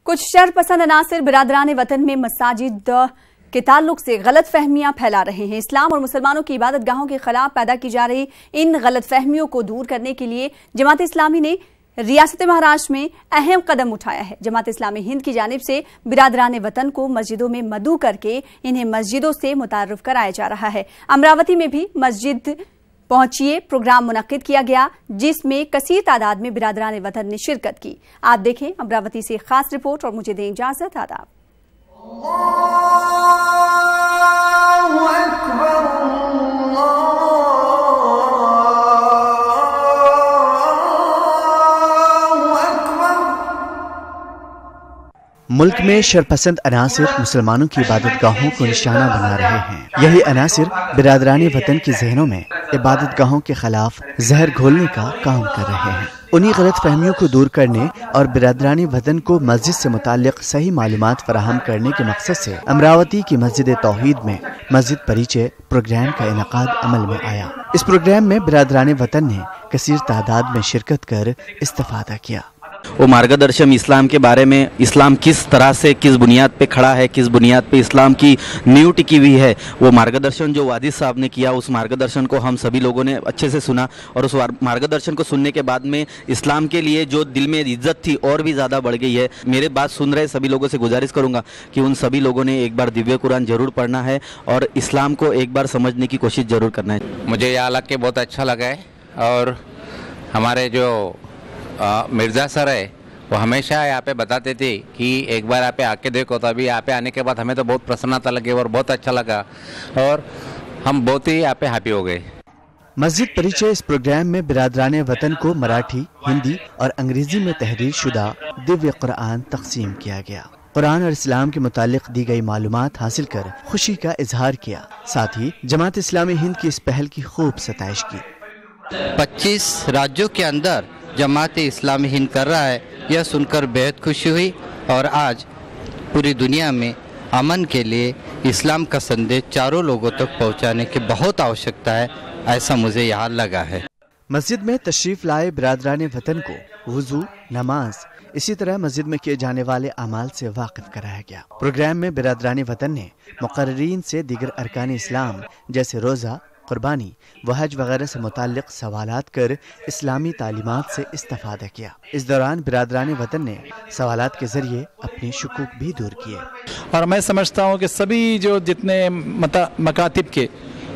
कुछ शरपसंद अनासिर बिरादरान वतन में मसाजिद के ताल्लुक से गलत फहमियां फैला रहे हैं। इस्लाम और मुसलमानों की इबादत गाहों के खिलाफ पैदा की जा रही इन गलत फहमियों को दूर करने के लिए जमात इस्लामी ने रियासत महाराष्ट्र में अहम कदम उठाया है। जमात इस्लामी हिंद की जानिब से बिरादरान वतन को मस्जिदों में मदऊ करके इन्हें मस्जिदों से मुतारफ कराया जा रहा है। अमरावती में भी मस्जिद पहुंचिए प्रोग्राम मुनक्किद किया गया, जिसमें कसीर तादाद में बिरादरान वतन ने शिरकत की। आप देखें अमरावती से खास रिपोर्ट और मुझे दें इजाजत। आदाब। मुल्क में शरपसंद अनासिर मुसलमानों की इबादत गाहों को निशाना बना रहे हैं। यही अनासिर बिरादरानी वतन के जहनों में इबादत गाहों के खिलाफ जहर घोलने का काम कर रहे हैं। उन्हीं गलत फहमियों को दूर करने और बिरादरानी वतन को मस्जिद से मुताल्लिक सही मालूमात फराहम करने के मकसद से अमरावती की मस्जिद तौहीद में मस्जिद परिचय प्रोग्राम का इनकाद अमल में आया। इस प्रोग्राम में बिरादरानी वतन ने कसीर तादाद में शिरकत कर इस्तिफादा किया। वो मार्गदर्शन इस्लाम के बारे में, इस्लाम किस तरह से किस बुनियाद पे खड़ा है, किस बुनियाद पे इस्लाम की नींव टिकी हुई है, वो मार्गदर्शन जो वादिद साहब ने किया, उस मार्गदर्शन को हम सभी लोगों ने अच्छे से सुना। और उस मार्गदर्शन को सुनने के बाद में इस्लाम के लिए जो दिल में इज्जत थी और भी ज़्यादा बढ़ गई है। मेरे बात सुन रहे सभी लोगों से गुजारिश करूँगा कि उन सभी लोगों ने एक बार दिव्य कुरान ज़रूर पढ़ना है और इस्लाम को एक बार समझने की कोशिश ज़रूर करना है। मुझे यहाँ लग के बहुत अच्छा लगा है। और हमारे जो मिर्ज़ा सर है वो हमेशा यहाँ पे बताते थे कि एक बार यहाँ पे आके देखो। तो अभी यहाँ पे आने के बाद हमें तो बहुत प्रसन्नता लगी और बहुत अच्छा लगा और हम बहुत ही यहाँ पे हैप्पी हो गए। मस्जिद परिचय इस प्रोग्राम में बिरादरान वतन को मराठी, हिंदी और अंग्रेजी में तहरीर शुदा दिव्य कुरान तकसीम किया गया। कुरान और इस्लाम के मुतालिक दी गई मालूमात हासिल कर खुशी का इजहार किया। साथ ही जमात इस्लामी हिंद की इस पहल की खूब सताइश की। 25 राज्यों के अंदर जमात इस्लामी हिंद कर रहा है, यह सुनकर बेहद खुशी हुई। और आज पूरी दुनिया में अमन के लिए इस्लाम का संदेश चारों लोगों तक पहुंचाने की बहुत आवश्यकता है, ऐसा मुझे यहाँ लगा है। मस्जिद में तशरीफ लाए बिरादरान वतन को वुजू, नमाज, इसी तरह मस्जिद में किए जाने वाले अमाल से वाकिफ कराया गया। प्रोग्राम में बिरादरान वतन ने मुकर्रीन से दीगर अरकान इस्लाम जैसे रोज़ा, कुर्बानी व हज वगैरह से मुताल्लिक सवालात कर इस्लामी तालीमात से इस्तिफादा किया। इस दौरान बिरादरान वतन ने सवालात के जरिए अपने शुकूक भी दूर किए। और मैं समझता हूँ कि सभी जो जितने मकातिब के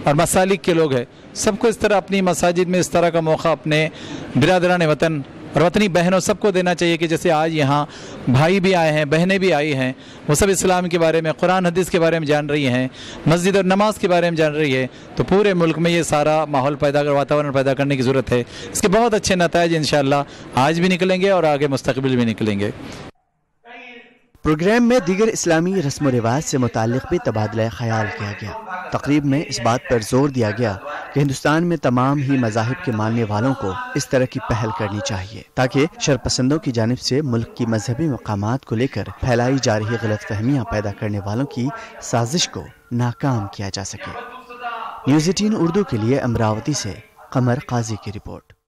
और मसालिक के लोग हैं, सबको इस तरह अपनी मसाजिद में इस तरह का मौका अपने बिरादरान वतन और वतनी बहनों सबको देना चाहिए कि जैसे आज यहाँ भाई भी आए हैं, बहनें भी आई हैं, वो सब इस्लाम के बारे में, कुरान हदीस के बारे में जान रही हैं, मस्जिद और नमाज के बारे में जान रही है। तो पूरे मुल्क में ये सारा माहौल पैदा कर, वातावरण पैदा करने की ज़रूरत है। इसके बहुत अच्छे नताइज इंशाअल्लाह आज भी निकलेंगे और आगे मुस्तकबिल भी निकलेंगे। प्रोग्राम में दीगर इस्लामी रस्म व रिवाज से मुताल्लिक भी तबादला ख्याल किया गया। तकरीब में इस बात पर जोर दिया गया कि हिंदुस्तान में तमाम ही मज़ाहिब के मानने वालों को इस तरह की पहल करनी चाहिए ताकि शरपसंदों की जानिब से मुल्क की मजहबी मकामात को लेकर फैलाई जा रही गलत फहमियाँ पैदा करने वालों की साजिश को नाकाम किया जा सके। न्यूज़ 18 उर्दू के लिए अमरावती से कमर काजी की रिपोर्ट।